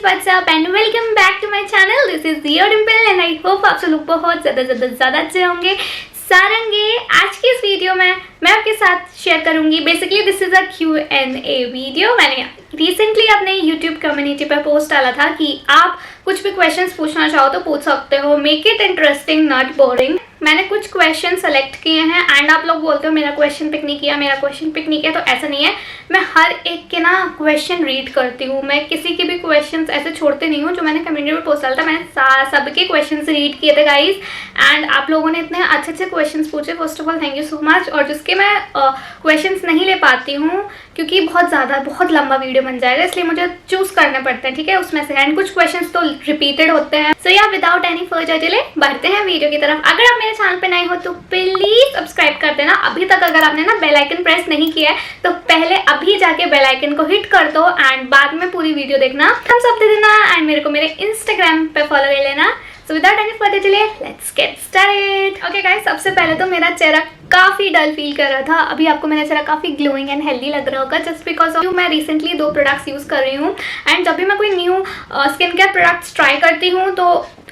What's up and welcome back to my channel. This is your Dimple and I hope आप सब लोग बहुत ज़्यादा अच्छे होंगे। सारंगे आज की इस वीडियो में मैं आपके साथ शेयर करूंगी। Basically this is a Q&A video. मैंने रिसेंटली अपने यूट्यूब कम्युनिटी पर पोस्ट डाला था कि आप कुछ भी क्वेश्चंस पूछना चाहो तो पूछ सकते हो, make it interesting not boring. मैंने कुछ क्वेश्चन सेलेक्ट किए हैं एंड आप लोग बोलते हो मेरा क्वेश्चन पिक नहीं किया, तो ऐसा नहीं है। मैं हर एक के ना क्वेश्चन रीड करती हूँ, मैं किसी के भी क्वेश्चंस ऐसे छोड़ते नहीं हूँ। जो मैंने कम्युनिटी में पोस्ट डाला था मैंने सबके क्वेश्चंस रीड किए थे गाइज, एंड आप लोगों ने इतने अच्छे क्वेश्चंस पूछे। First of all thank you so much. और जिसके मैं क्वेश्चंस नहीं ले पाती हूँ क्योंकि बहुत लंबा वीडियो बन जाएगा, इसलिए मुझे चूज करने पड़ते हैं, ठीक है, उसमें से। एंड कुछ क्वेश्चंस तो रिपीटेड होते हैं। सो या विदाउट एनी फर्दर डिले बढ़ते हैं वीडियो की तरफ। अगर आप मेरे चैनल पे नए हो तो प्लीज सब्सक्राइब कर देना। अभी तक अगर आपने ना बेल आइकन प्रेस नहीं किया है तो पहले अभी जाके बेल आइकन को हिट कर दो एंड बाद में पूरी वीडियो देखना, थम्स अप दे देना एंड मेरे को मेरे इंस्टाग्राम पे फॉलो कर लेना। So without any further delay, let's get started. Okay guys, सबसे पहले तो मेरा चेहरा काफ़ी डल फील कर रहा था। अभी आपको मेरा चेहरा काफ़ी ग्लोइंग एंड हेल्दी लग रहा होगा जस्ट बिकॉज ऑफ मैं रिसेंटली 2 प्रोडक्ट्स यूज़ कर रही हूँ। एंड जब भी मैं कोई new skin care products try करती हूँ तो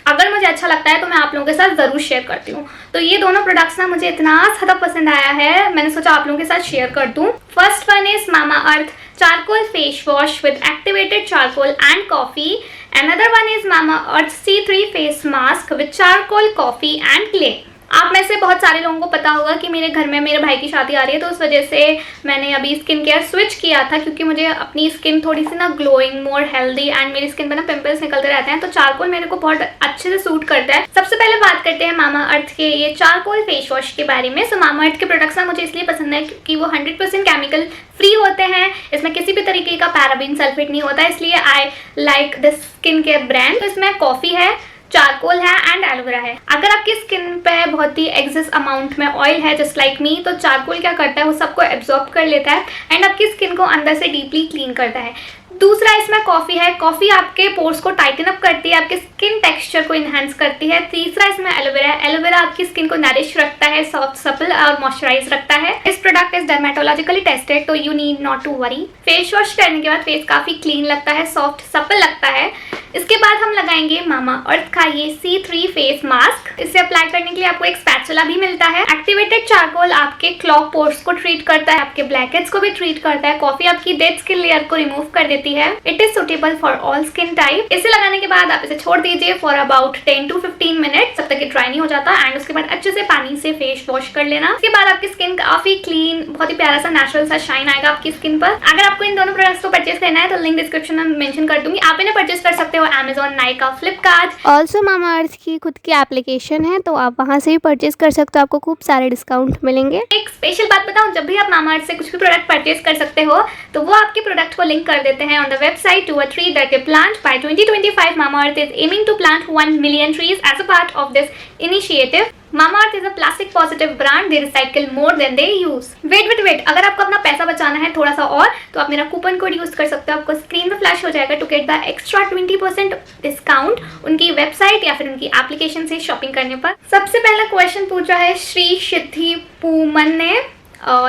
अगर मुझे अच्छा लगता है तो मैं आप लोगों के साथ ज़रूर शेयर करती हूँ। तो ये दोनों प्रोडक्ट्स ना मुझे इतना ज़्यादा पसंद आया है, मैंने सोचा आप लोगों के साथ शेयर कर दूँ। First one is Mamaearth charcoal face wash with activated charcoal and coffee. Another one is Mamaearth C3 face mask with charcoal, coffee and clay. आप में से बहुत सारे लोगों को पता होगा कि मेरे घर में मेरे भाई की शादी आ रही है, तो उस वजह से मैंने अभी स्किन केयर स्विच किया था क्योंकि मुझे अपनी स्किन थोड़ी सी ना ग्लोइंग, मोर हेल्दी एंड मेरी स्किन पे ना पिंपल्स निकलते रहते हैं, तो चारकोल मेरे को बहुत अच्छे से सूट करता है। सबसे पहले बात करते हैं Mamaearth के ये चारकोल फेस वॉश के बारे में। सो Mamaearth के प्रोडक्ट्स ना मुझे इसलिए पसंद है क्योंकि वो 100% केमिकल फ्री होते हैं, इसमें किसी भी तरीके का पैराबेन सल्फेट नहीं होता, इसलिए I like this skin care brand. तो इसमें कॉफ़ी है, चारकोल है एंड एलोवेरा है। अगर आपकी स्किन पे बहुत ही एक्सेस अमाउंट में ऑयल है जस्ट लाइक मी, तो चारकोल क्या करता है वो सबको एब्जॉर्ब कर लेता है एंड आपकी स्किन को अंदर से डीपली क्लीन करता है। दूसरा इसमें कॉफ़ी है, कॉफ़ी आपके पोर्स को टाइटन अप करती है, आपके स्किन टेक्सचर को इन्हांस करती है। तीसरा इसमें एलोवेरा है, एलोवेरा आपकी स्किन को नरिश रखता है, सॉफ्ट सपल और मॉइस्चराइज रखता है। इस प्रोडक्ट इज डर्मेटोलॉजिकली टेस्टेड, तो you need not to worry. Face wash करने के बाद फेस काफ़ी क्लीन लगता है, सॉफ्ट सपल लगता है। इसके बाद हम लगाएंगे Mamaearth का ये C3 फेस मास्क। इसे अप्लाई करने के लिए आपको एक स्पैचुला भी मिलता है। एक्टिवेटेड चारकोल आपके क्लॉग पोर्स को ट्रीट करता है, आपके ब्लैकहेड्स को भी ट्रीट करता है। कॉफी आपकी डेड स्किन लेयर को रिमूव कर देती है। It is suitable for all skin type. इसे लगाने के बाद आप इसे छोड़ दीजिए फॉर अबाउट 10 to 15 मिनट, जब तक ये ड्राई नहीं हो जाता। एंड उसके बाद अच्छे से पानी से फेस वॉश कर लेना। उसके बाद आपकी स्किन काफी क्लीन, बहुत ही प्यारा सा नेचुरल सा शाइन आएगा आपकी स्किन पर। अगर आपको इन दोनों प्रोडक्ट्स को परचेज करना है तो लिंक डिस्क्रिप्शन में मेंशन कर दूंगी, आप इन्हें परचेज कर सकते हो Amazon, Nykaa, Flipkart. Also Mamaearth की खुद की एप्लीकेशन है, तो आप वहाँ से भी परचेज कर सकते हो, आपको खूब सारे डिस्काउंट मिलेंगे। एक स्पेशल बात बताऊं, जब भी आप Mamaearth से कुछ भी प्रोडक्ट परचेज कर सकते हो तो वो आपके प्रोडक्ट को लिंक कर देते हैं on the website to a tree that we plant by 2025। Mamaearth is aiming to plant 1 million trees as a part of this initiative. Mamaearth is a plastic positive brand. They recycle more than they use. Wait. अगर आपको अपना पैसा बचाना है थोड़ा सा और, तो आप मेरा कूपन कोड यूज कर सकते हो, आपको स्क्रीन पे फ्लैश हो जाएगा to get the extra 20% discount उनकी वेबसाइट या फिर उनकी एप्लीकेशन से शॉपिंग करने पर। सबसे पहला क्वेश्चन पूछा है श्री सिद्धि पूमन ने।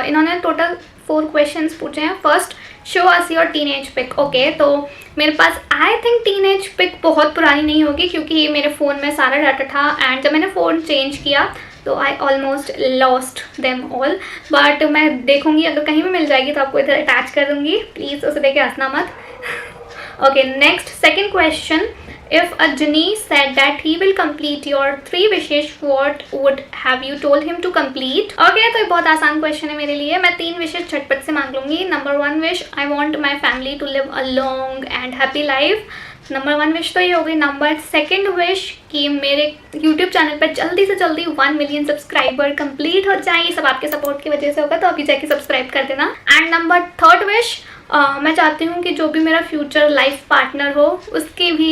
इन्होंने टोटल 4 क्वेश्चंस पूछे हैं। First, show us your teenage pic. Okay, तो मेरे पास आई थिंक टीनेज पिक बहुत पुरानी नहीं होगी क्योंकि मेरे फ़ोन में सारा डाटा था एंड जब मैंने फ़ोन चेंज किया तो I almost lost them all. But मैं देखूंगी, अगर कहीं भी मिल जाएगी तो आपको इधर अटैच कर दूंगी, प्लीज़ उसे देखे हंसना मत। Okay, next second question, if a genie said that he will complete your 3 wishes, what would have you told him to complete? Okay, तो ये बहुत आसान क्वेश्चन है मेरे लिए। मैं 3 विशेष झटपट से मांग लूंगी। Number 1 wish, I want my family to live a long and happy life. Number 1 wish तो ये हो गई। नंबर 2 विश कि मेरे YouTube चैनल पर जल्दी से जल्दी 1 मिलियन सब्सक्राइबर कंप्लीट हो जाए। ये सब आपके सपोर्ट की वजह से होगा, तो अभी जाके सब्सक्राइब कर देना। एंड नंबर 3 विश, मैं चाहती हूँ कि जो भी मेरा फ्यूचर लाइफ पार्टनर हो उसकी भी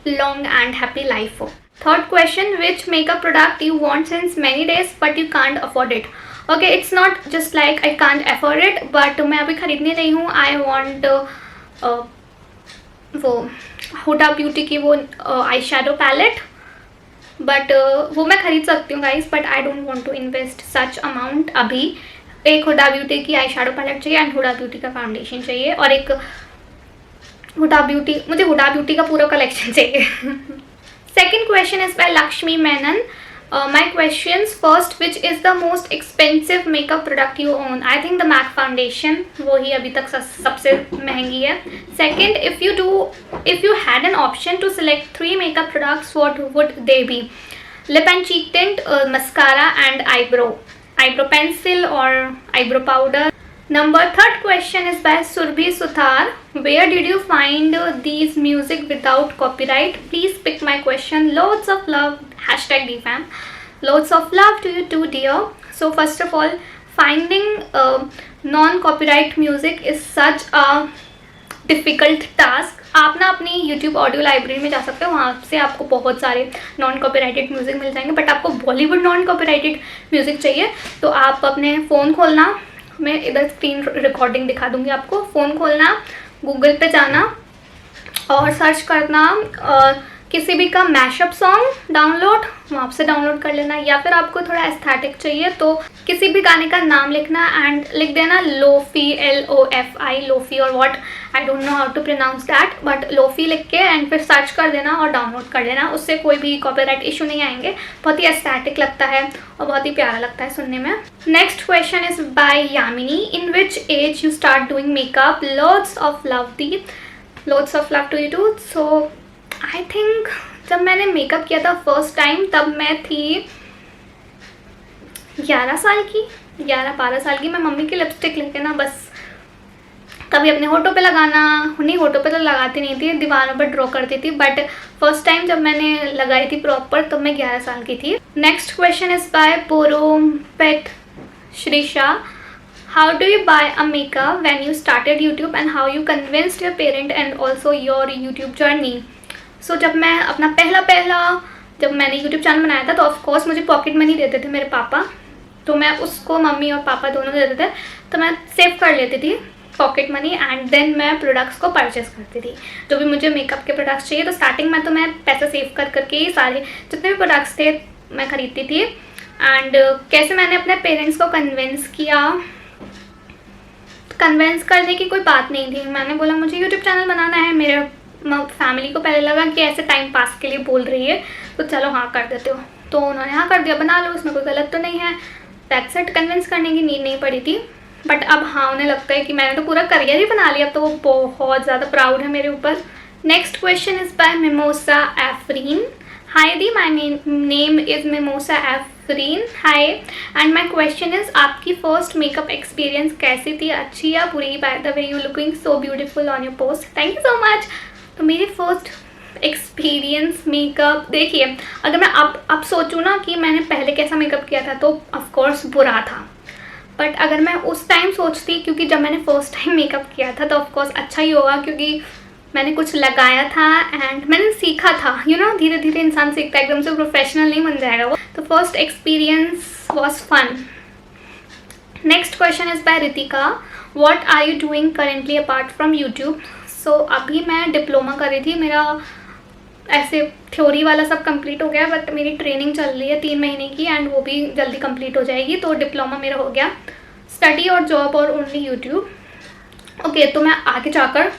long and happy life हो। Third question, which makeup product you want since many days but you can't afford it? Okay, it's not just like I can't afford it, but मैं अभी खरीदने नहीं हूँ। I want वो Hooda Beauty की वो आई shadow palette, but वो मैं खरीद सकती हूँ guys, but I don't want to invest such amount अभी। एक हुडा ब्यूटी की आई शेडो पैलेट चाहिए एंड हुडा ब्यूटी का फाउंडेशन चाहिए और एक हुडा ब्यूटी, मुझे हुडा ब्यूटी का पूरा कलेक्शन चाहिए. Second question is bye Lakshmi Menon. My questions first, which is the most expensive makeup product you own? I think the MAC foundation, वो ही अभी तक सबसे महंगी है. Second, if you had an option to select 3 makeup products, what would they be? Lip and cheek tint, mascara and eyebrow pencil or eyebrow powder. Third question is by Surbhi Suthar. Where did you find these music without copyright? Please pick my question. Loads of love. #DFAM. Loads of love to you too, dear. So first of all, finding non-copyright music is such a difficult task. आप ना अपनी YouTube audio library में जा सकते हो, वहाँ से आपको बहुत सारे नॉन कॉपीराइटेड म्यूज़िक मिल जाएंगे. बट आपको बॉलीवुड नॉन कॉपीराइटेड म्यूज़िक चाहिए तो आप अपने फ़ोन खोलना, मैं इधर स्क्रीन रिकॉर्डिंग दिखा दूंगी आपको. फ़ोन खोलना, गूगल पे जाना और सर्च करना किसी भी का मैशअप सॉन्ग डाउनलोड, वहाँ से डाउनलोड कर लेना. या फिर आपको थोड़ा एस्थेटिक चाहिए तो किसी भी गाने का नाम लिखना एंड लिख देना लोफी, LOFI, लोफी और what I don't know how to pronounce that, but lofi लिख के एंड फिर सर्च कर देना और डाउनलोड कर लेना. उससे कोई भी कॉपीराइट इशू नहीं आएंगे. बहुत ही एस्थेटिक लगता है और बहुत ही प्यारा लगता है सुनने में. Next question is by Yamini. In which age you start doing makeup? Loads of love दी. Loads of love to you too. So I think जब मैंने मेकअप किया था फर्स्ट टाइम तब मैं थी 11 साल की, 11-12 साल की. मैं मम्मी की लिपस्टिक लेके ना बस कभी अपने होठों पे लगाना, नहीं होठों पे तो लगाती नहीं थी, दीवारों पर ड्रॉ करती थी. बट फर्स्ट टाइम जब मैंने लगाई थी प्रॉपर तब मैं 11 साल की थी. नेक्स्ट क्वेश्चन इज बाय पोरोपेट Shrisha. How do you buy a makeup when you started YouTube and how you convinced your parent and also your YouTube journey? So जब मैं अपना पहला जब मैंने यूट्यूब चैनल बनाया था तो ऑफकोर्स मुझे पॉकेट मनी देते थे मेरे पापा, तो मैं उसको मम्मी और पापा दोनों देते थे, तो मैं सेव कर लेती थी पॉकेट मनी एंड देन मैं प्रोडक्ट्स को परचेस करती थी. जो भी मुझे मेकअप के प्रोडक्ट्स चाहिए तो स्टार्टिंग में तो मैं पैसा सेव कर करके ही सारे जितने भी प्रोडक्ट्स थे मैं खरीदती थी. एंड कैसे मैंने अपने पेरेंट्स को कन्विंस किया, कन्विंस करने की कोई बात नहीं थी. मैंने बोला मुझे यूट्यूब चैनल बनाना है. मेरे फैमिली को पहले लगा कि ऐसे टाइम पास के लिए बोल रही है तो चलो हाँ कर देते हो, तो उन्होंने हाँ कर दिया, बना लो, उसमें कोई गलत तो नहीं है. That's it. कन्विंस करने की नीड नहीं पड़ी थी. बट अब हाँ उन्हें लगता है कि मैंने तो पूरा करियर ही बना लिया, तो वो बहुत ज़्यादा प्राउड है मेरे ऊपर. Next question is bye mimosa Afreen. High the, my name is mimosa Afreen. High and my question is आपकी फर्स्ट मेकअप एक्सपीरियंस कैसी थी, अच्छी या बुरी? By the way you looking so beautiful on your post. Thank you so much. तो मेरी first experience makeup, देखिए अगर मैं अब सोचूं ना कि मैंने पहले कैसा मेकअप किया था तो ऑफकोर्स बुरा था. बट अगर मैं उस टाइम सोचती, क्योंकि जब मैंने फर्स्ट टाइम मेकअप किया था तो ऑफकोर्स अच्छा ही होगा, क्योंकि मैंने कुछ लगाया था एंड मैंने सीखा था. धीरे धीरे इंसान सीखता है, एकदम से प्रोफेशनल नहीं बन जाएगा वो. तो first experience was fun. Next question is by Ritika. What are you doing currently apart from YouTube? So अभी मैं डिप्लोमा कर रही थी. मेरा ऐसे थ्योरी वाला सब कंप्लीट हो गया, बट मेरी ट्रेनिंग चल रही है 3 महीने की एंड वो भी जल्दी कंप्लीट हो जाएगी. तो डिप्लोमा मेरा हो गया. स्टडी और जॉब और ओनली यूट्यूब. ओके, तो मैं आगे जाकर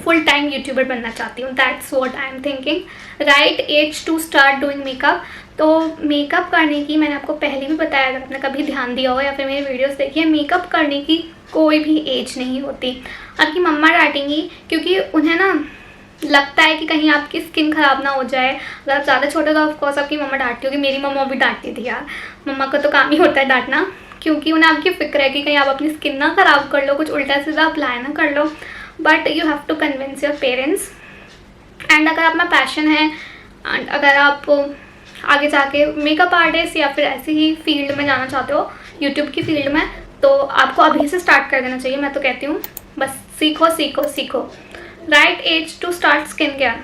फुल टाइम यूट्यूबर बनना चाहती हूँ. That's what I am thinking. Right age to start doing makeup. तो मेकअप करने की, मैंने आपको पहले भी बताया, अगर आपने कभी ध्यान दिया हो या फिर मेरी वीडियोस देखी है, मेकअप करने की कोई भी एज नहीं होती. आपकी मम्मा डांटेंगी क्योंकि उन्हें ना लगता है कि कहीं आपकी स्किन ख़राब ना हो जाए. अगर आप ज़्यादा छोटे तो ऑफकोर्स आपकी मम्मा डांटती होगी. मेरी मम्मा भी डांटती थी यार. मम्मा का तो काम ही होता है डांटना, क्योंकि उन्हें आपकी फिक्र है कि कहीं आप अपनी स्किन ना ख़राब कर लो, कुछ उल्टा सीधा अप्लाई ना कर लो. But you have to convince your parents. And अगर आप में पैशन है एंड अगर आप आगे जाके मेकअप आर्टिस्ट या फिर ऐसी ही फील्ड में जाना चाहते हो, यूट्यूब की फील्ड में, तो आपको अभी से स्टार्ट कर देना चाहिए. मैं तो कहती हूँ बस सीखो सीखो सीखो. Right age to start skin care.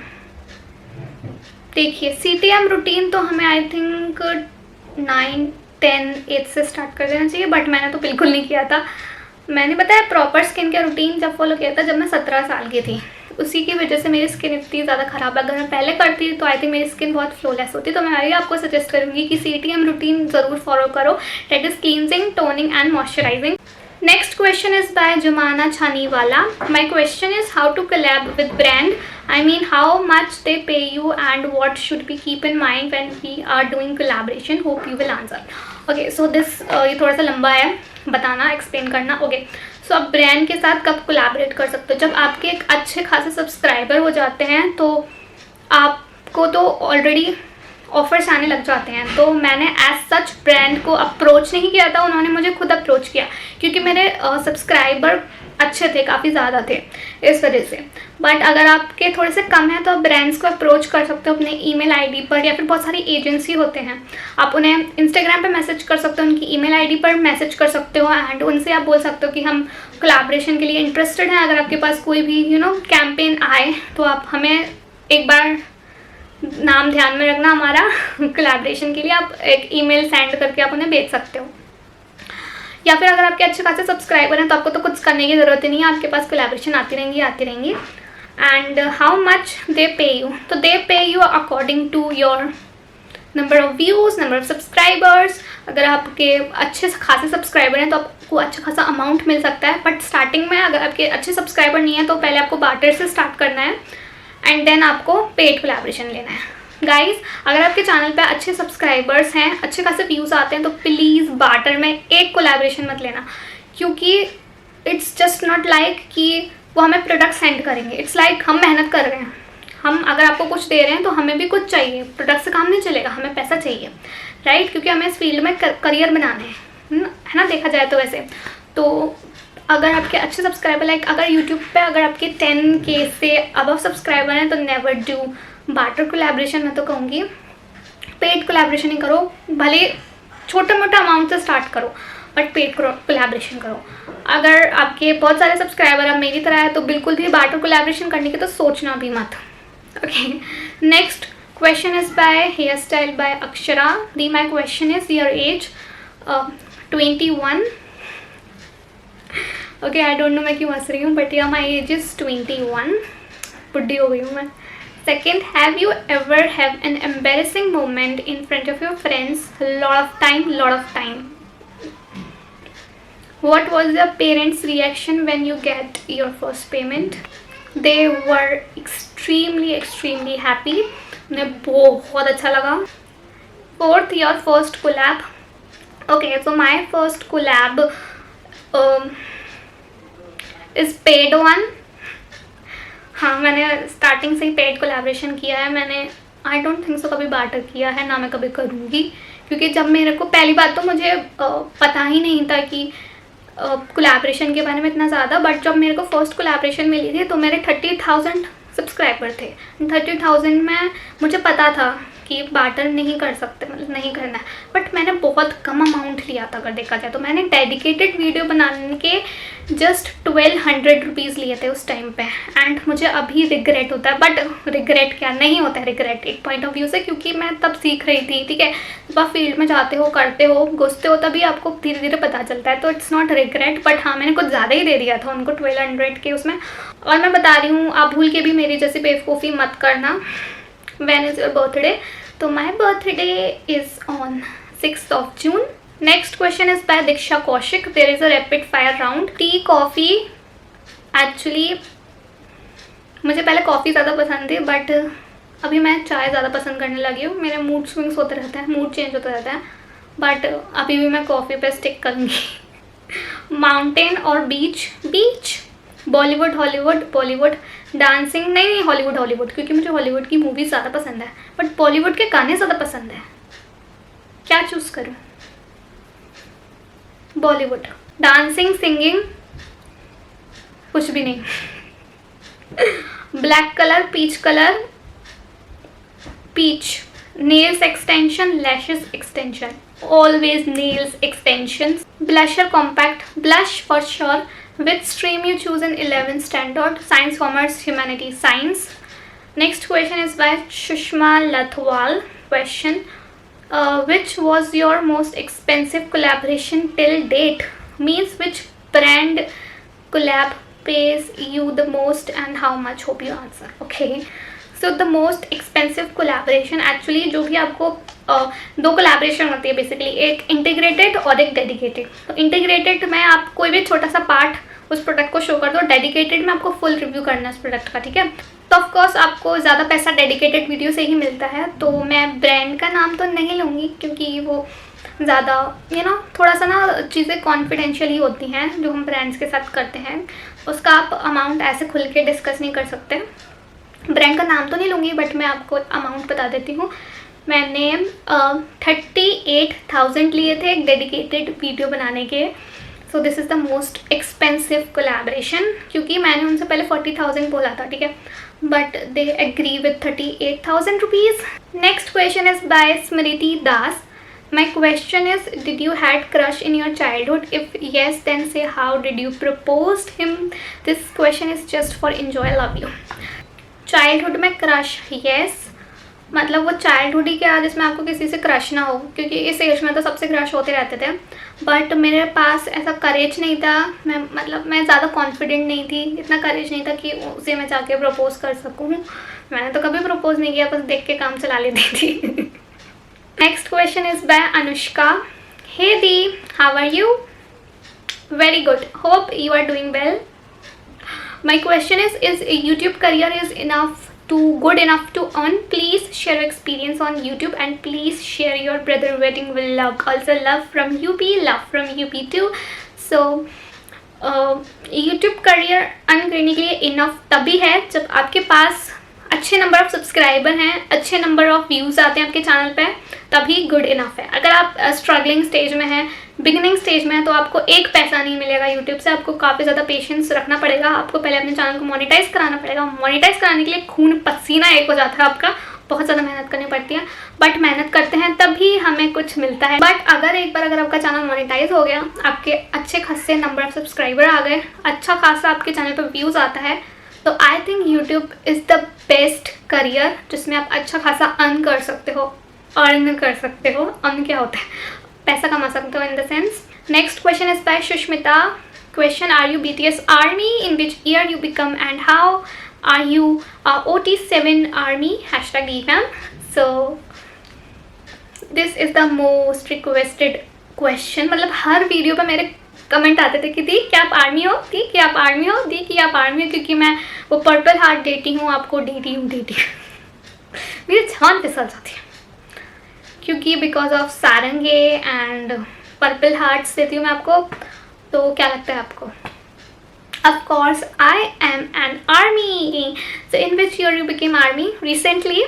देखिए CTM रूटीन तो हमें आई थिंक 9, 10, 8 से स्टार्ट कर देना चाहिए, बट मैंने तो बिल्कुल नहीं किया था. मैंने बताया प्रॉपर स्किन केयर रूटीन जब फॉलो किया था जब मैं 17 साल की थी. उसी की वजह से मेरी स्किन इतनी ज़्यादा ख़राब है. अगर मैं पहले करती तो आई थिंक मेरी स्किन बहुत फ्लॉलेस होती. तो मैं भी आपको सजेस्ट करूँगी कि CTM रूटीन ज़रूर फॉलो करो. That is cleansing, toning and moisturising. Next question is by Jumana Chaniwala. My question is how to collab with brand. I mean how much they pay you and what should we keep in mind when we are doing collaboration. Hope you will answer. Okay, so this ये थोड़ा सा लंबा है बताना, explain करना. Okay, सो आप brand के साथ कब कोलैबोरेट कर सकते हो? जब आपके एक अच्छे खासे सब्सक्राइबर हो जाते हैं तो आपको तो ऑलरेडी ऑफर्स आने लग जाते हैं. तो मैंने एज सच ब्रांड को अप्रोच नहीं किया था, उन्होंने मुझे खुद अप्रोच किया क्योंकि मेरे सब्सक्राइबर अच्छे थे, काफ़ी ज़्यादा थे, इस वजह से. बट अगर आपके थोड़े से कम हैं तो आप ब्रांड्स को अप्रोच कर सकते हो अपने ईमेल आईडी पर, या फिर बहुत सारी एजेंसी होते हैं, आप उन्हें इंस्टाग्राम पे मैसेज कर सकते हो, उनकी ईमेल आईडी पर मैसेज कर सकते हो एंड उनसे आप बोल सकते हो कि हम कोलैबोरेशन के लिए इंटरेस्टेड हैं. अगर आपके पास कोई भी कैंपेन आए तो आप हमें एक बार नाम ध्यान में रखना हमारा, कोलैबोरेशन के लिए आप एक ईमेल सेंड करके आप उन्हें भेज सकते हो. या फिर अगर आपके अच्छे खासे सब्सक्राइबर हैं तो आपको तो कुछ करने की ज़रूरत ही नहीं है, आपके पास कोलैबोरेशन आती रहेंगी. And how much they pay you, तो they pay you according to your number of views, number of subscribers. अगर आपके अच्छे खासे सब्सक्राइबर हैं तो आपको अच्छा खासा अमाउंट मिल सकता है. बट स्टार्टिंग में अगर आपके अच्छे सब्सक्राइबर नहीं है तो पहले आपको बार्टर से स्टार्ट करना है एंड देन आपको पेड कोलैबोरेशन लेना है. गाइस, अगर आपके चैनल पे अच्छे सब्सक्राइबर्स हैं, अच्छे खासे व्यूज़ आते हैं तो प्लीज़ बार्टर में एक कोलैबोरेशन मत लेना, क्योंकि इट्स जस्ट नॉट लाइक कि वो हमें प्रोडक्ट सेंड करेंगे. इट्स लाइक हम मेहनत कर रहे हैं, हम अगर आपको कुछ दे रहे हैं तो हमें भी कुछ चाहिए. प्रोडक्ट से काम नहीं चलेगा, हमें पैसा चाहिए, राइट? क्योंकि हमें इस फील्ड में करियर बनाना है ना, देखा जाए तो वैसे. तो अगर आपके अच्छे सब्सक्राइबर, लाइक अगर यूट्यूब पे अगर आपके 10K से अबव सब्सक्राइबर हैं तो नेवर डू बार्टर कोलैबोरेशन. मैं तो कहूँगी पेड कोलैबोरेशन ही करो, भले छोटा मोटा अमाउंट से स्टार्ट करो बट पेड कोलैबोरेशन करो. अगर आपके बहुत सारे सब्सक्राइबर अब मेरी तरह है तो बिल्कुल भी बार्टर कोलैबोरेशन करने की तो सोचना भी मत. Okay, next question is by hair style by Akshara. दी my question is your age. 21. Okay, I don't know मैं क्यों हंस रही हूँ, बट या माई एज इज़ 21. बुढ़ी हो गई हूँ मैं. Second, have you ever have an embarrassing moment in front of your friends? Lot of time. What was your parents' reaction when you get your first payment? They were extremely happy. उन्हें बहुत अच्छा लगा. Fourth, your first collab. Okay, so my first collab is paid one. हाँ, मैंने starting से ही paid collaboration किया है. मैंने आई डोंट थिंक सो कभी बार्टर किया है, ना मैं कभी करूँगी, क्योंकि जब मेरे को पहली बात तो मुझे पता ही नहीं था कि कोलैबोरेशन के बारे में इतना ज़्यादा. बट जब मेरे को फर्स्ट कोलैबोरेशन मिली थी तो मेरे 30,000 सब्सक्राइबर थे. 30,000 में मुझे पता था कि बार्टर नहीं कर सकते, मतलब नहीं करना है. बट मैंने बहुत कम अमाउंट लिया था अगर देखा जाए तो. मैंने डेडिकेटेड वीडियो बनाने के जस्ट 1200 रुपीज़ लिए थे उस टाइम पे. एंड मुझे अभी रिग्रेट होता है, बट रिग्रेट क्या नहीं होता है, रिग्रेट एक पॉइंट ऑफ व्यू से, क्योंकि मैं तब सीख रही थी. ठीक है, जब आप फील्ड में जाते हो, करते हो, घुसते हो, तभी आपको धीरे धीरे पता चलता है. तो इट्स नॉट रिग्रेट. बट हाँ, मैंने कुछ ज़्यादा ही दे दिया था उनको, 1200 के उसमें. और मैं बता रही हूँ, आप भूल के भी मेरी जैसी बेवकूफ़ी मत करना. When is your birthday? So my birthday is on 6th of June. Next question is by Diksha Kaushik. There is a rapid fire round. Tea, coffee. Actually, मुझे पहले कॉफ़ी ज़्यादा पसंद थी, बट अभी मैं चाय ज़्यादा पसंद करने लगी हूँ. मेरे मूड स्विंग्स होते रहते हैं, मूड चेंज होता रहता है, बट अभी भी मैं कॉफ़ी पे स्टिक करूँगी. माउंटेन और बीच. बीच. बॉलीवुड, हॉलीवुड, बॉलीवुड. डांसिंग नहीं, हॉलीवुड, क्योंकि मुझे हॉलीवुड की मूवीज़ ज़्यादा पसंद है, बट बॉलीवुड के गाने ज़्यादा पसंद है. क्या चूज़ करूँ? बॉलीवुड. डांसिंग, सिंगिंग, कुछ भी नहीं. Black colour, peach colour. Peach. Nails extension, lashes extension. Always nails extension. Blusher, compact. Blush for sure. Which stream you choose in 11th standard? Science, commerce, humanities, science. Next question is by Shushma Lathwal. Question: which was your most expensive collaboration till date? Means which brand collab pays you the most and how much? Hope you answer. Okay. So the most expensive collaboration, actually जो भी आपको दो collaboration होती है basically, एक integrated और एक dedicated. तो इंटीग्रेटेड में आप कोई भी छोटा सा पार्ट उस प्रोडक्ट को शो कर दो, डेडिकेटेड में आपको फुल रिव्यू करना है उस प्रोडक्ट का, ठीक है। तो ऑफकोर्स आपको ज़्यादा पैसा डेडिकेटेड वीडियो से ही मिलता है। तो मैं ब्रांड का नाम तो नहीं लूँगी क्योंकि वो ज़्यादा थोड़ा सा ना चीज़ें कॉन्फिडेंशियल ही होती हैं जो हम ब्रांड्स के साथ करते हैं, उसका आप अमाउंट ऐसे खुल के डिस्कस नहीं कर सकते। ब्रांड का नाम तो नहीं लूँगी बट मैं आपको अमाउंट बता देती हूँ। मैंने 38,000 लिए थे एक डेडिकेटेड वीडियो बनाने के। So this is the most expensive collaboration, क्योंकि मैंने उनसे पहले 40,000 बोला था, ठीक है, but they agree with 38,000 rupees. Next question is by Smriti Das. My question is, did you had crush in your childhood? If yes, then say how did you propose him? This question is just for enjoy, love you. Childhood में crush, yes, मतलब वो childhood ही क्या जिसमें आपको किसी से crush ना हो, क्योंकि इस एज में तो सबसे क्रश होते रहते थे। बट मेरे पास ऐसा करेज नहीं था, मैं ज़्यादा कॉन्फिडेंट नहीं थी, इतना करेज नहीं था कि उसे मैं जाके प्रपोज कर सकूँ। मैंने तो कभी प्रपोज नहीं किया, बस देख के काम चला लेती थी। Next question is by Anushka. Hey Dee, how are you? Very good. Hope you are doing well. My question is YouTube career is good enough to earn? Please share your experience on YouTube and please share your brother wedding vlog. Also love from UP, love from UP too. So YouTube career earn करने के लिए enough तभी है जब आपके पास अच्छे number of subscriber हैं, अच्छे नंबर ऑफ व्यूज़ आते हैं आपके चैनल पे, तभी गुड इनफ है। अगर आप स्ट्रगलिंग स्टेज में हैं, बिगिनिंग स्टेज में हैं, तो आपको एक पैसा नहीं मिलेगा यूट्यूब से। आपको काफ़ी ज़्यादा पेशेंस रखना पड़ेगा। आपको पहले अपने चैनल को मोनेटाइज कराना पड़ेगा। मोनेटाइज कराने के लिए खून पसीना एक हो जाता है आपका, बहुत ज़्यादा मेहनत करनी पड़ती है, बट मेहनत करते हैं तभी हमें कुछ मिलता है। बट अगर आपका चैनल मोनेटाइज हो गया, आपके अच्छे खासे नंबर ऑफ सब्सक्राइबर आ गए, अच्छा खासा आपके चैनल पर व्यूज़ आता है, तो I think YouTube is the best career जिसमें आप अच्छा खासा अर्न कर सकते हो। अर्न क्या होता है? पैसा कमा सकते हो in the sense. Next question is by Sushmita. Question, are you BTS army? In which year you become and how are you OT7 army? #DFAM. So this is the most requested question. मतलब हर video पे मेरे comment आते थे कि दी क्या आप army हो, दी कि आप आर्मी हो, दी कि आप आर्मी हो, क्योंकि मैं वो पर्पल हार्ट देती हूँ आपको, देती हूँ मेरी जान फिसल जाती है, क्योंकि बिकॉज ऑफ सारंगे एंड पर्पल हार्ट्स देती हूँ मैं आपको। तो क्या लगता है आपको? Of course, I am an army. So in which year you became army? Recently.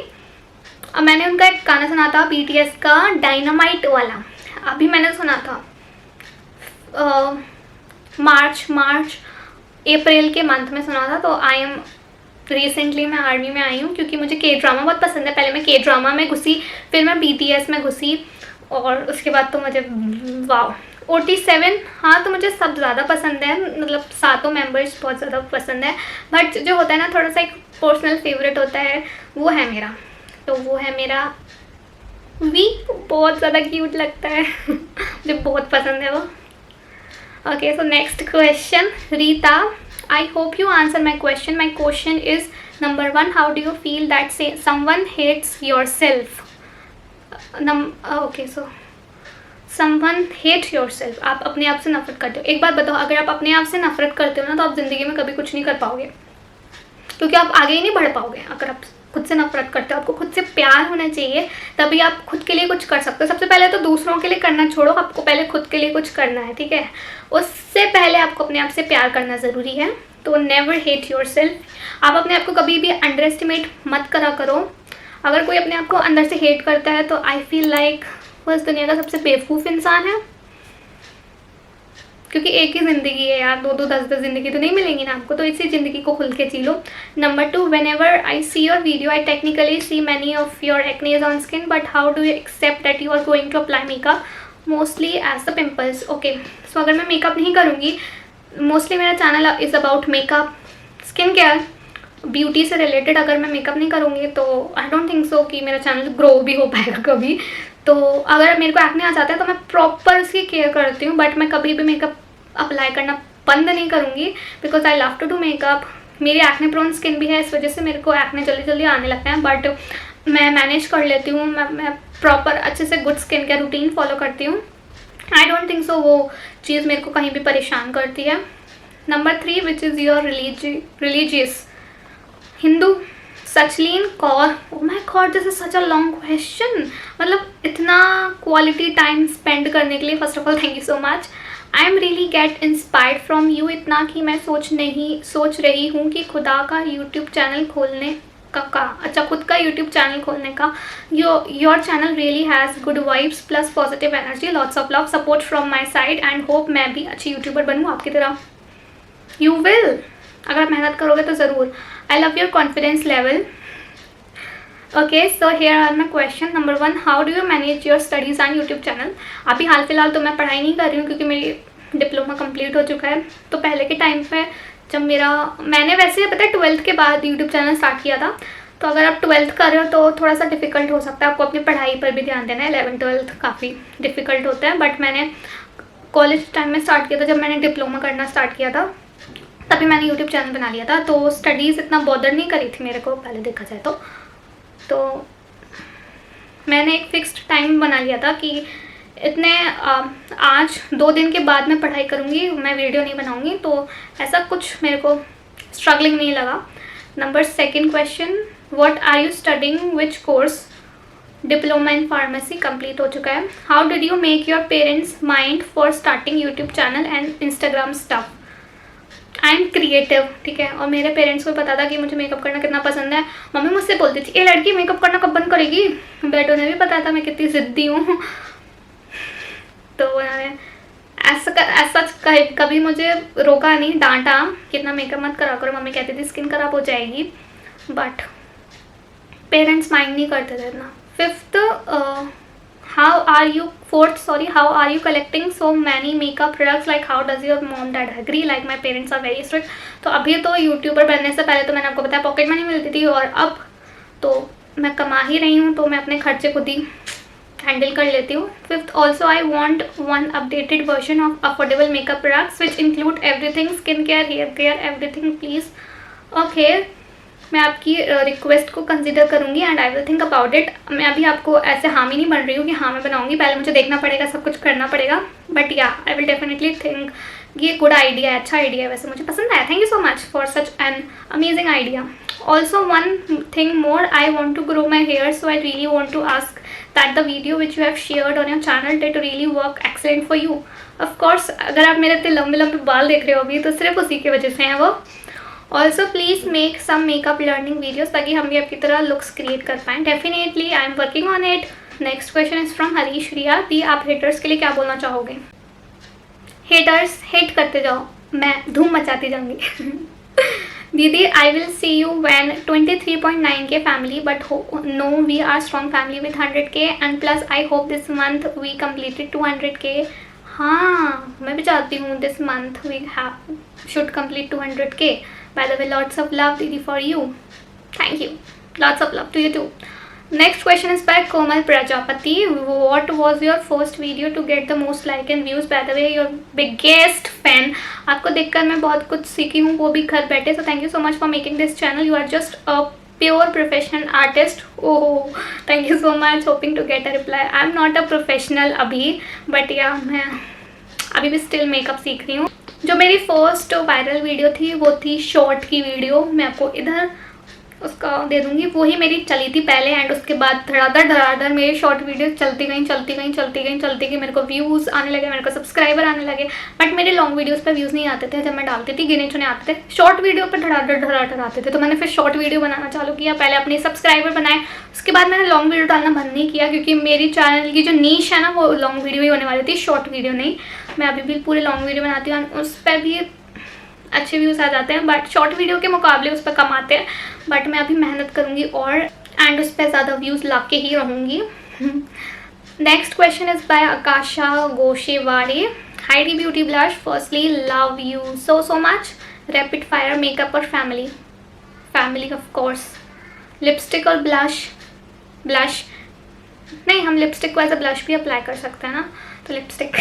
मैंने उनका एक गाना सुना था BTS का, डायनामाइट वाला, अभी मैंने सुना था अप्रैल के मंथ में सुना था। तो आई एम रिसेंटली मैं आर्मी में आई हूँ क्योंकि मुझे K-ड्रामा बहुत पसंद है। पहले मैं K-ड्रामा में घुसी, फिर मैं BTS में घुसी, और उसके बाद तो मुझे वाओ OT7, हाँ तो मुझे सब ज़्यादा पसंद है, मतलब सातों मेंबर्स बहुत ज़्यादा पसंद है। बट जो होता है ना थोड़ा सा एक पर्सनल फेवरेट होता है, वो है मेरा, तो वो है मेरा वी, बहुत ज़्यादा क्यूट लगता है मुझे बहुत पसंद है वो। Okay, so next question, Rita. I hope you answer my question. My question is, number 1, how do you feel that someone hates yourself? Okay, so someone hate yourself. आप अपने आप से नफरत करते हो। एक बात बताओ, अगर आप अपने आप से नफरत करते हो ना, तो आप ज़िंदगी में कभी कुछ नहीं कर पाओगे, क्योंकि आप आगे ही नहीं बढ़ पाओगे। अगर आप खुद से नफरत करते हो, आपको खुद से प्यार होना चाहिए, तभी आप खुद के लिए कुछ कर सकते हो। सबसे पहले तो दूसरों के लिए करना छोड़ो, आपको पहले खुद के लिए कुछ करना है, ठीक है? उससे पहले आपको अपने आप से प्यार करना ज़रूरी है। तो नेवर हेट योरसेल्फ। आप अपने आप को कभी भी अंडर एस्टिमेट मत करा करो। अगर कोई अपने आप को अंदर से हेट करता है, तो आई फील लाइक वो इस दुनिया का सबसे बेवकूफ़ इंसान है, क्योंकि एक ही ज़िंदगी है यार, 2-2 10-10 ज़िंदगी तो नहीं मिलेंगी ना आपको, तो इसी ज़िंदगी को खुल के जी लो। Number 2, whenever I see your video, I technically see many of your acne on skin, but how do you accept that you are going to apply makeup? Mostly as the pimples. Okay, so अगर मैं makeup नहीं करूँगी, mostly मेरा channel is about makeup, skin care, beauty से related. अगर मैं makeup नहीं करूँगी तो आई डोंट थिंक सो कि मेरा चैनल ग्रो भी हो पाएगा कभी। तो अगर मेरे को एक्ने आ जाता है तो मैं प्रॉपर उसकी केयर करती हूँ, बट मैं कभी भी मेकअप अप्लाई करना बंद नहीं करूँगी, because I love to do makeup. मेरी एक्ने प्रोन स्किन भी है, इस वजह से मेरे को एक्ने जल्दी जल्दी आने लगते हैं, बट मैं मैनेज कर लेती हूँ। मैं प्रॉपर अच्छे से good skin care routine follow करती हूँ। आई डोंट थिंक सो वो चीज़ मेरे को कहीं भी परेशान करती है। Number 3, which is your religious? Hindu. Sachleen Kaur. Oh my God, this is such a long question. मतलब इतना क्वालिटी टाइम स्पेंड करने के लिए first of all thank you so much. I am really get inspired from you, इतना कि मैं सोच रही हूँ कि खुदा का यूट्यूब चैनल खोलने का अच्छा, खुद का यूट्यूब चैनल खोलने का। Your channel really has good vibes plus positive energy, lots of love, support from my side and hope मैं भी अच्छी यूट्यूबर बनूँ आपकी तरह। यू विल, अगर आप मेहनत करोगे तो ज़रूर। I love your confidence level. Okay, so here are my question. Number 1, how do you manage your studies and YouTube channel? अभी हाल फिलहाल तो मैं पढ़ाई नहीं कर रही हूँ क्योंकि मेरी डिप्लोमा कंप्लीट हो चुका है। तो पहले के टाइम पे जब मैंने वैसे पता है 12th के बाद यूट्यूब चैनल स्टार्ट किया था। तो अगर आप 12th कर रहे हो तो थोड़ा सा डिफ़िकल्ट हो सकता है, आपको अपनी पढ़ाई पर भी ध्यान देना है। 11th 12th काफ़ी डिफ़िकल्ट होता है, बट मैंने कॉलेज टाइम में स्टार्ट किया था। जब मैंने डिप्लोमा करना स्टार्ट किया था तभी मैंने यूट्यूब चैनल बना लिया था। तो स्टडीज़ इतना बॉदर नहीं करी थी मेरे को पहले देखा जाए तो मैंने एक फिक्स्ड टाइम बना लिया था कि इतने आज 2 दिन के बाद मैं पढ़ाई करूँगी, मैं वीडियो नहीं बनाऊँगी। तो ऐसा कुछ मेरे को स्ट्रगलिंग नहीं लगा। Number 2 question, what are you studying, which course? Diploma in pharmacy complete हो चुका है। How did you make your parents mind for starting YouTube channel and Instagram stuff? I am creative, ठीक है। और मेरे पेरेंट्स को पता था कि मुझे मेकअप करना कितना पसंद है। मम्मी मुझसे बोलती थी, ये लड़की मेकअप करना कब बंद करेगी? बट उन्हें भी पता था मैं कितनी ज़िद्दी हूँ। तो उन्होंने ऐसा कभी मुझे रोका नहीं, डांटा कि इतना मेकअप मत करा करो। मम्मी कहती थी स्किन खराब हो जाएगी, बट पेरेंट्स माइंड नहीं करते थे इतना। 4th, how are you collecting so many makeup products? Like how does your mom dad agree? Like my parents are very strict. तो अभी तो यूट्यूबर बनने से पहले तो मैंने आपको बताया पॉकेट मनी मिलती थी, और अब तो मैं कमा ही रही हूँ तो मैं अपने खर्चे खुद ही हैंडल कर लेती हूँ। 5th, also I want one updated version of affordable makeup products which include everything, skin care, hair care, everything please. Okay, मैं आपकी रिक्वेस्ट को कंसिडर करूँगी and I will think about it. मैं अभी आपको ऐसे हामी नहीं बन रही हूँ कि हाँ मैं बनाऊँगी, पहले मुझे देखना पड़ेगा, सब कुछ करना पड़ेगा। But yeah I will definitely think ये गुड आइडिया है, अच्छा आइडिया है, वैसे मुझे पसंद आया। Thank you so much for such an amazing idea. Also one thing more, I want to grow my hair, so I really want to ask that the video which you have shared on your channel did really work excellent for you. Of course अगर आप मेरे इतने लंबे लंबे बाल देख रहे हो अभी तो सिर्फ उसी की वजह से हैं वो। Also please make some makeup learning videos ताकि हम भी आपकी तरह लुक्स क्रिएट कर पाएँ। Definitely I am working on it. Next question is from Harish Riya. Di, आप हेटर्स के लिए क्या बोलना चाहोगे? हेटर्स हेट करते जाओ, मैं धूम मचाती जाऊँगी। दीदी, I will see you when 23.9K family but no we are strong family with 100K and plus I hope this month we completed 200K। हाँ, मैं भी चाहती हूँ this month we should complete 200K। By the way, lots of love Didi for you. Thank you. Lots of love to you too. Next question is by Komal Prajapati. What was your first video to get the most like and views? By the way, your biggest fan. आपको देखकर मैं बहुत कुछ सीखी हूँ, वो भी घर बैठे। So thank you so much for making this channel. You are just a pure professional artist. Oh, thank you so much. Hoping to get a reply. I'm not a professional अभी, but yeah, मैं अभी भी still makeup सीख रही हूँ। जो मेरी first viral video थी वो थी शॉर्ट की वीडियो, मैं आपको इधर उसका दे दूँगी। वो ही मेरी चली थी पहले एंड उसके बाद धड़ाधड़ मेरी शॉर्ट वीडियो चलती गई। मेरे को व्यूज़ आने लगे, मेरे को सब्सक्राइबर आने लगे, बट मेरे लॉन्ग वीडियोस पे व्यूज़ नहीं आते थे। जब मैं डालती थी गिने चुने आते थे, शॉर्ट वीडियो पर धड़ाधड़ आते थे। तो मैंने फिर शॉर्ट वीडियो बनाना चालू किया, पहले अपने सब्सक्राइबर बनाए, उसके बाद मैंने लॉन्ग वीडियो डालना बंद नहीं किया क्योंकि मेरी चैनल की जो नीश है ना वो लॉन्ग वीडियो ही होने वाली थी, शॉर्ट वीडियो नहीं। मैं अभी भी पूरे लॉन्ग वीडियो बनाती हूँ, उस पर भी अच्छे व्यूज़ आ जाते हैं, बट शॉर्ट वीडियो के मुकाबले उस पर कम आते हैं। बट मैं अभी मेहनत करूँगी और एंड उस पर ज़्यादा व्यूज़ ला के ही रहूँगी। Next question is by Akasha Goshewade. Hi the beauty blush, firstly love you so much. Rapid fire makeup और फैमिली ऑफ कोर्स। लिपस्टिक और ब्लश नहीं, हम लिपस्टिक को एज अ ब्लश भी अप्लाई कर सकते हैं ना, तो लिपस्टिक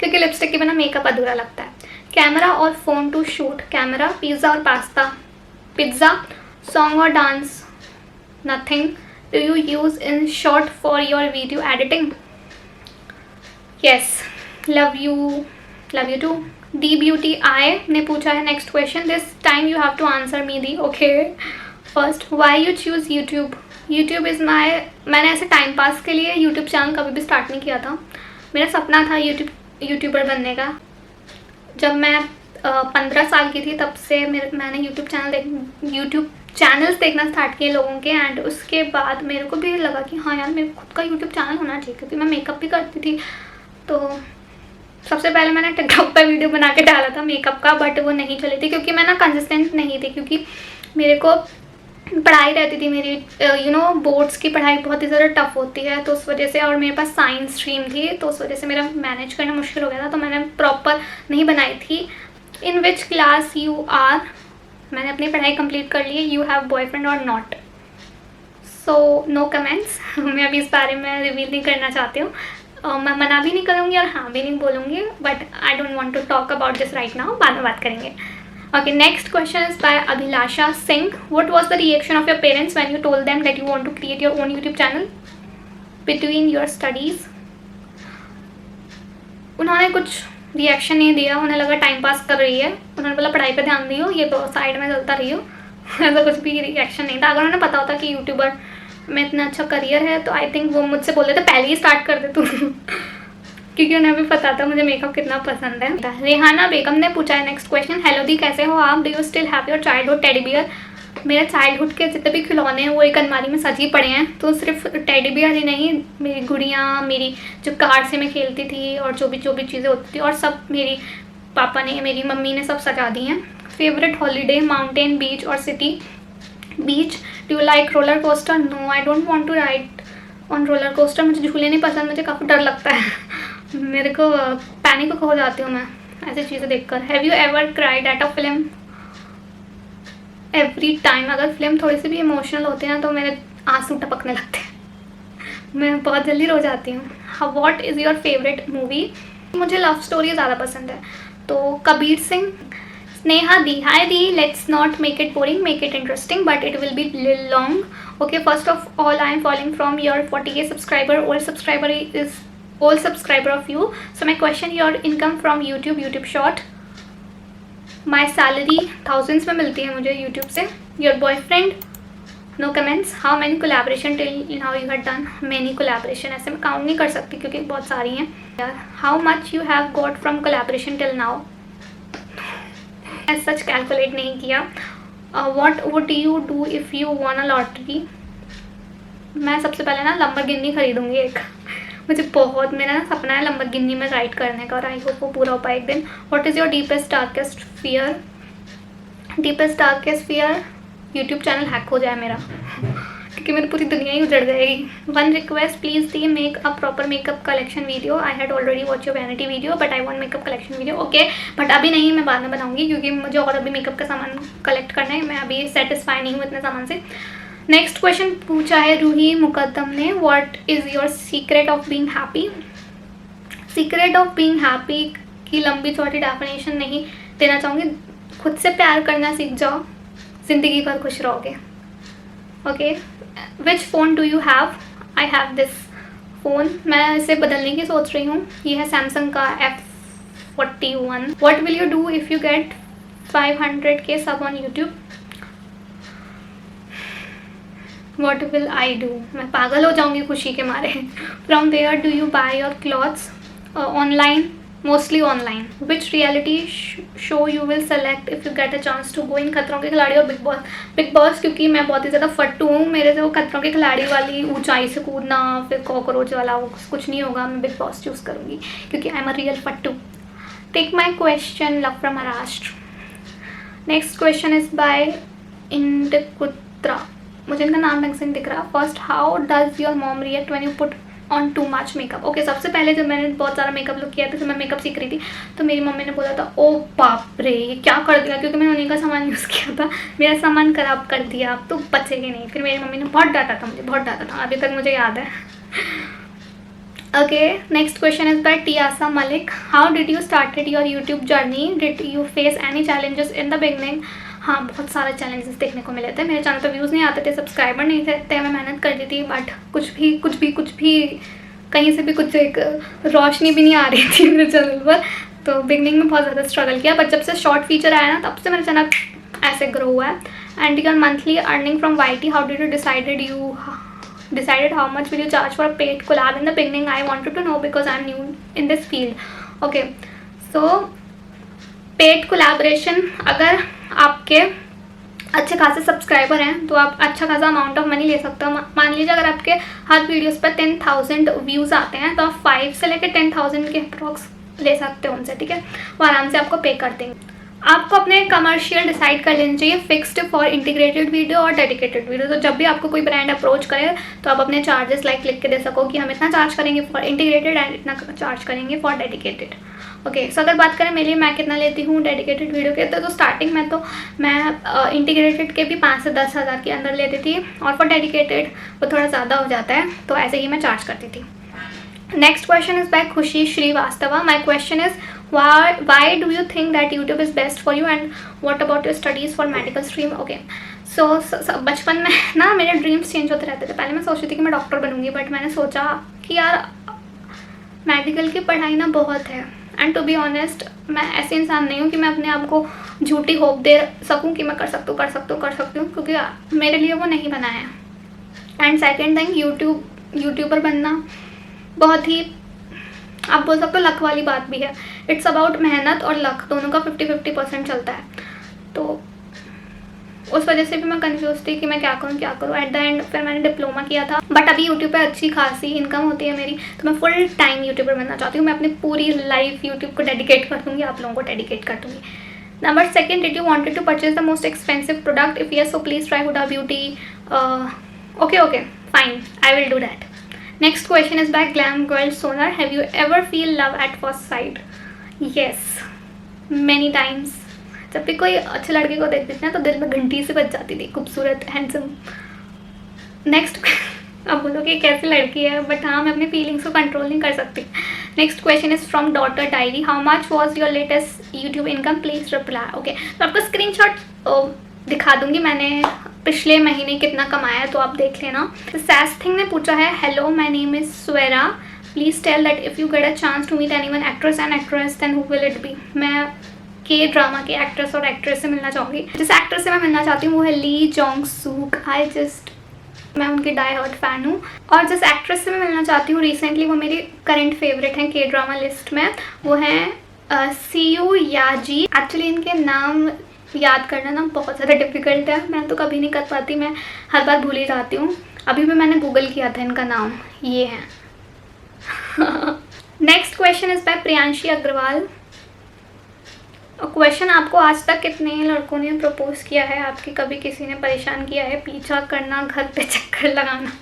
क्योंकि लिपस्टिक के बिना मेकअप अधूरा लगता है। कैमरा और phone to shoot? Camera, pizza और पास्ता? पिज़्ज़ा. सॉन्ग और dance? Nothing. Do you use InShot for your video editing? Yes. Love you too. The beauty I ने पूछा है next question. This time you have to answer me di. Okay. First, why you choose YouTube? YouTube is मैंने ऐसे time pass के लिए YouTube channel कभी भी start नहीं किया था. मेरा सपना था यूट्यूबर बनने का. जब मैं 15 साल की थी तब से मैंने यूट्यूब चैनल्स देखना स्टार्ट किए लोगों के. एंड उसके बाद मेरे को भी लगा कि हाँ यार, मेरे खुद का यूट्यूब चैनल होना चाहिए, क्योंकि मैं मेकअप भी करती थी. तो सबसे पहले मैंने टिकटॉक पर वीडियो बना के डाला था मेकअप का, बट वो नहीं चली थी क्योंकि मैं ना कंसिस्टेंट नहीं थी. क्योंकि मेरे को पढ़ाई रहती थी मेरी, बोर्ड्स की पढ़ाई बहुत ही ज़्यादा टफ होती है, तो उस वजह से, और मेरे पास साइंस स्ट्रीम थी, तो उस वजह से मेरा मैनेज करना मुश्किल हो गया था. तो मैंने प्रॉपर नहीं बनाई थी. In which class you are? मैंने अपनी पढ़ाई कंप्लीट कर ली है. यू हैव बॉयफ्रेंड और नॉट? So no comments. मैं अभी इस बारे में रिवील नहीं करना चाहती हूँ. मैं मना भी नहीं करूँगी और हाँ भी नहीं बोलूँगी, but I don't want to talk about this right now. बाद में बात करेंगे. Okay, next question is by Abhilasha Singh. What was the reaction of your parents when you told them that you want to create your own YouTube channel between your studies? उन्होंने कुछ reaction नहीं दिया. उन्हें लगा time pass कर रही है. उन्होंने बोला पढ़ाई पे ध्यान दियो, ये तो साइड में चलता रही हो. ऐसा कुछ भी रिएक्शन नहीं था. अगर उन्हें पता होता कि यूट्यूबर में इतना अच्छा करियर है तो आई थिंक वो मुझसे बोल देते पहले ही स्टार्ट कर दे तू. क्योंकि उन्हें भी पता था मुझे मेकअप कितना पसंद है. रेहाना बेगम ने पूछा है नेक्स्ट क्वेश्चन. हेलो दी, कैसे हो आप? Do you still have your childhood teddy bear? मेरे चाइल्डहुड के जितने भी खिलौने हैं वो एक अलमारी में सजी पड़े हैं. तो सिर्फ टेडी बियर ही नहीं, मेरी गुड़ियाँ, मेरी जो कार से मैं खेलती थी और जो भी चीज़ें होती थी, और सब मेरी पापा ने, मेरी मम्मी ने सब सजा दी हैं. Favourite holiday? माउंटेन, बीच और city? Beach. Do you like roller coaster? No, I don't want to ride on roller coaster. मुझे झूले नहीं पसंद, मुझे काफ़ी डर लगता है. मेरे को पैनिक हो जाती हूँ मैं ऐसी चीज़ें देखकर. Have you ever cried at a film? Every time. अगर फिल्म थोड़ी सी भी इमोशनल होती है ना तो मेरे आंसू टपकने लगते हैं. मैं बहुत जल्दी रो जाती हूँ. What is your favourite movie? मुझे लव स्टोरी ज़्यादा पसंद है, तो Kabir Singh. Sneha di, hi di, let's not make it boring, make it interesting, but it will be little long. Okay, first of all I am following from your 40K subscriber. All subscriber of you. So my question, your income from YouTube short? My salary thousands में मिलती है मुझे YouTube से. Your boyfriend? No comments. How many collaboration till now you had done? Many collaboration. ऐसे मैं count नहीं कर सकती क्योंकि बहुत सारी हैं. How much you have got from collaboration till now? As such calculate नहीं किया. What would you do if you won a lottery? मैं सबसे पहले ना लंबरगिनी खरीदूँगी एक. मुझे बहुत, मेरा ना सपना है लंबरगिनी में राइड करने का, और आई होप वो पूरा हो पाए एक दिन. What is your deepest darkest fear? Deepest darkest fear? YouTube channel hack हो जाए मेरा, क्योंकि मेरी पूरी दुनिया ही उजड़ जाएगी. One request, please the make a proper makeup collection video. I had already watch your vanity video but I want makeup collection video. Okay, but अभी नहीं, मैं बाद में बनाऊँगी क्योंकि मुझे और अभी मेकअप का सामान कलेक्ट करना है. मैं अभी सेटिस्फाई नहीं हूँ इतने सामान से. नेक्स्ट क्वेश्चन पूछा है रूही मुकद्दम ने. What is your secret of being happy? Secret of being happy की लंबी चौड़ी डेफिनेशन नहीं देना चाहूँगी. खुद से प्यार करना सीख जाओ, ज़िंदगी भर खुश रहोगे. Okay, which phone do you have? I have this phone. मैं इसे बदलने की सोच रही हूँ. ये है सैमसंग का F41. What will you do if you get 500K सब on YouTube? What will I do? मैं पागल हो जाऊँगी खुशी के मारे. From where do you buy your clothes? Online, mostly online. Which reality show you will select if you get a chance to go in? खतरों के खिलाड़ी और बिग बॉस. बिग बॉस क्योंकि मैं बहुत ही ज़्यादा फट्टू हूँ, मेरे से वो खतरों के खिलाड़ी वाली ऊंचाई से कूदना, फिर कॉकरोच वाला, वो कुछ नहीं होगा. मैं बिग बॉस चूज़ करूँगी क्योंकि आई एम अ रियल फट्टू. Take my question, love from Maharashtra. Next question is by इंडकुत्रा. मुझे इनका नाम ढंग से नहीं दिख रहा. First, how does your mom react when you put on too much makeup? Okay, सबसे पहले जब मैंने बहुत सारा मेकअप लुक किया था, तो मैं मेकअप सीख रही थी, तो मेरी मम्मी ने बोला था ओ बाप रे ये क्या कर दिया, क्योंकि मैंने उन्हीं का सामान यूज़ किया था. मेरा सामान खराब कर दिया, अब तो बचेगी नहीं. फिर मेरी मम्मी ने बहुत डांटा था, मुझे बहुत डांटा था, अभी तक मुझे याद है. Okay, next question is by Tiasa Malik. How did you started your YouTube journey? Did you face any challenges in the beginning? हाँ, बहुत सारे चैलेंजेस देखने को मिले थे। मेरे चैनल पर व्यूज़ नहीं आते थे, सब्सक्राइबर नहीं थे, मैं मेहनत करती थी, बट कुछ भी कहीं से भी कुछ एक रोशनी भी नहीं आ रही थी मेरे चैनल पर। तो बिगनिंग में बहुत ज़्यादा स्ट्रगल किया, बट जब से शॉर्ट फीचर आया ना, तब से मेरा चैनल ऐसे ग्रो हुआ है। And your monthly earning from YT, how did you decided how much will you charge for a paid collab? In the beginning I wanted to know because I'm new in this field. Okay, so paid collaboration, अगर आपके अच्छे खासे subscriber हैं तो आप अच्छा खासा amount of money ले सकते हो। मान लीजिए अगर आपके हर वीडियोस पर 10,000 व्यूज़ आते हैं तो आप 5 से लेकर 10,000 के अप्रॉक्स ले सकते हो उनसे, ठीक है। वो आराम से आपको पे कर देंगे। आपको अपने कमर्शियल डिसाइड कर लेना चाहिए, फिक्स्ड फॉर इंटीग्रेटेड वीडियो और डेडिकेटेड वीडियो। तो जब भी आपको कोई ब्रांड अप्रोच करे तो आप अपने चार्जेस लिख के दे सको कि हम इतना चार्ज करेंगे फॉर इंटीग्रेटेड एंड इतना चार्ज करेंगे फॉर डेडिकेटेड। ओके, सो अगर बात करें मेरे लिए मैं कितना लेती हूँ डेडिकेटेड वीडियो के, तो स्टार्टिंग में तो मैं इंटीग्रेटेड के भी 5 से 10 हज़ार के अंदर लेती थी, और फॉर डेडिकेटेड वो थोड़ा ज़्यादा हो जाता है, तो ऐसे ही मैं चार्ज करती थी। नेक्स्ट क्वेश्चन इज़ बाय खुशी Srivastava. My question is why do you think that YouTube is best for you and what about your studies for medical stream? Okay, so बचपन में ना मेरे ड्रीम्स चेंज होते रहते थे. पहले मैं सोचती थी कि मैं डॉक्टर बनूंगी, बट मैंने सोचा कि यार मेडिकल की पढ़ाई ना बहुत है, एंड टू बी ऑनेस्ट मैं ऐसे इंसान नहीं हूँ कि मैं अपने आप को झूठी होप दे सकूँ कि मैं कर सकती हूँ, क्योंकि मेरे लिए वो नहीं बना है. एंड सेकेंड थिंग, यूट्यूबर बनना बहुत ही, आप बोल सकते हो, लक वाली बात भी है. इट्स अबाउट मेहनत और लक, दोनों का 50-50% चलता है. तो उस वजह से भी मैं कंफ्यूज थी कि मैं क्या करूँ. एट द एंड फिर मैंने डिप्लोमा किया था, बट अभी यूट्यूब पे अच्छी खासी इनकम होती है मेरी, तो मैं फुल टाइम यूट्यूबर बनना चाहती हूँ. मैं अपनी पूरी लाइफ यूट्यूब को डेडिकेट कर दूँगी, आप लोगों को डेडिकेट कर दूँगी. Number second, did you wanted to purchase the most expensive product? If yes, so please try Huda Beauty. Okay, fine, I will do that. Next question is by Glam Girl Sonar. Have you ever feel love at first sight? Yes, many times. जब भी कोई अच्छे लड़के को देखती थी ना तो दिल में घंटी से बज जाती थी, खूबसूरत, हैंडसम. नेक्स्ट, अब बोलो कि कैसी लड़की है, बट हाँ, मैं अपनी फीलिंग्स को कंट्रोल नहीं कर सकती. Next question is from daughter diary. How much was your latest YouTube income? Please reply. Okay, तो आपको स्क्रीनशॉट दिखा दूंगी मैंने पिछले महीने कितना कमाया है, तो आप देख लेना. सैस थिंग ने पूछा है, hello my name is Swera, please tell that if you get a chance to meet anyone actress and actress then who will it be? मैं के ड्रामा के एक्ट्रेस और एक्ट्रेस से मिलना चाहूँगी. जिस एक्ट्रेस से मैं मिलना चाहती हूँ वो है ली जोंग सूक. मैं उनकी डाई हार्ड फैन हूँ. और जिस एक्ट्रेस से मैं मिलना चाहती हूँ रिसेंटली, वो मेरी करंट फेवरेट हैं के ड्रामा लिस्ट में, वो हैं सीयू याजी. एक्चुअली इनके नाम याद करना ना बहुत ज़्यादा डिफ़िकल्ट है, मैं तो कभी नहीं कर पाती, मैं हर बार भूल ही जाती हूँ. अभी भी मैंने गूगल किया था इनका नाम, ये है. Next question is by Priyanshi Agarwal. Question, आपको आज तक कितने लड़कों ने प्रपोज किया है? आपकी कभी किसी ने परेशान किया है? पीछा करना, घर पे चक्कर लगाना.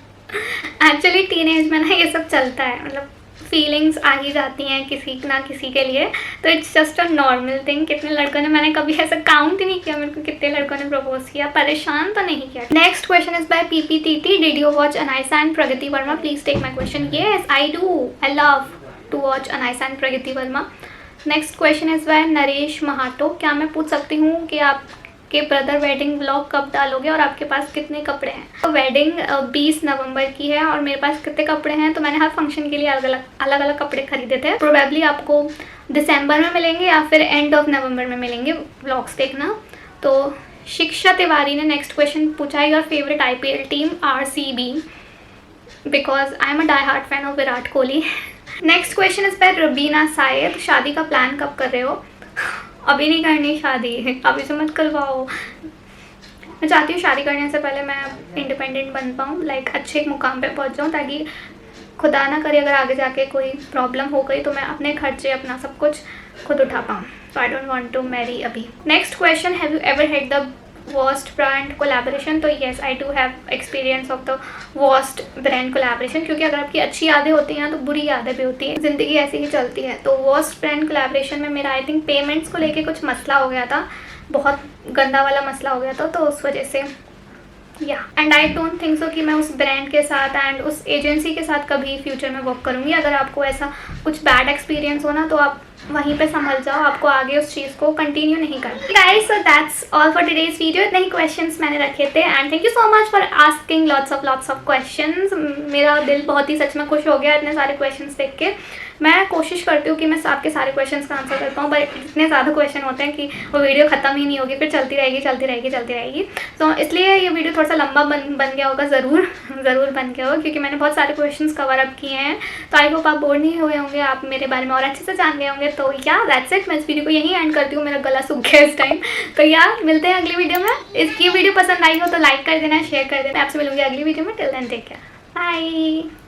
एक्चुअली टीनेज में ना ये सब चलता है, मतलब फीलिंग्स आ ही जाती हैं किसी ना किसी के लिए, तो it's just a normal thing. कितने लड़कों ने, मैंने कभी ऐसा काउंट ही नहीं किया मेरे को कितने लड़कों ने प्रपोज किया, परेशान तो नहीं किया. Next question is by PPTT. Did you watch Anaysa and Pragati Verma? Please take my question. Yes, I do. I love to watch Anaysa and Pragati Verma. Next question is by Naresh Mahato. क्या मैं पूछ सकती हूँ कि आपके ब्रदर वेडिंग व्लॉग कब डालोगे और आपके पास कितने कपड़े हैं? तो वेडिंग 20 नवंबर की है और मेरे पास कितने कपड़े हैं, तो मैंने हर फंक्शन के लिए अलग अलग कपड़े खरीदे थे. प्रोबेबली आपको दिसंबर में मिलेंगे या फिर एंड ऑफ नवंबर में मिलेंगे, व्लॉग्स देखना. तो शिक्षा तिवारी ने नेक्स्ट क्वेश्चन पूछा है, your favourite IPL team? RCB, because I am a die hard fan of Virat Kohli. Next question is by Rabina Sayed. शादी का प्लान कब कर रहे हो? अभी नहीं करनी शादी, अभी से मत करवाओ. मैं चाहती हूँ शादी करने से पहले मैं इंडिपेंडेंट बन पाऊँ, लाइक अच्छे एक मुकाम पे पहुँच जाऊँ, ताकि खुदा ना करे अगर आगे जाके कोई प्रॉब्लम हो गई तो मैं अपने खर्चे, अपना सब कुछ खुद उठा पाऊँ. So I don't want to marry अभी. Next question, have you ever had the worst brand collaboration? तो yes, I do have experience of the worst brand collaboration, क्योंकि अगर आपकी अच्छी यादें होती हैं तो बुरी यादें भी होती हैं, ज़िंदगी ऐसी ही चलती है. तो वर्स्ट ब्रांड कोलैबोरेशन में मेरा आई थिंक पेमेंट्स को लेके कुछ मसला हो गया था, बहुत गंदा वाला मसला हो गया था, तो उस वजह से या and I don't think so कि मैं उस ब्रांड के साथ एंड उस एजेंसी के साथ कभी फ्यूचर में वर्क करूँगी। अगर आपको ऐसा कुछ बैड एक्सपीरियंस हो ना तो आप वहीं पे संभल जाओ, आपको आगे उस चीज़ को कंटिन्यू नहीं करना। Guys, so that's all for today's video. इतने ही क्वेश्चंस मैंने रखे थे and thank you so much for asking lots of questions. मेरा दिल बहुत ही सच में खुश हो गया इतने सारे क्वेश्चंस देख के। मैं कोशिश करती हूँ कि मैं आपके सारे क्वेश्चंस का आंसर कर पाऊँ, बट इतने ज़्यादा क्वेश्चन होते हैं कि वो वीडियो ख़त्म ही नहीं होगी, फिर चलती रहेगी। तो इसलिए ये वीडियो थोड़ा सा लंबा बन गया होगा, ज़रूर बन गया होगा, क्योंकि मैंने बहुत सारे क्वेश्चंस कवर अप किए हैं। तो आई होप आप बोर नहीं हुए होंगे, आप मेरे बारे में और अच्छे से जान गए होंगे। तो या दैट्स इट, मैं इस वीडियो को यहीं एंड करती हूँ, मेरा गला सूख गया इस टाइम। तो या मिलते हैं अगली वीडियो में। इसकी वीडियो पसंद आई हो तो लाइक कर देना, शेयर कर देना। आपसे मिलूंगी अगली वीडियो में। Till then take care, bye.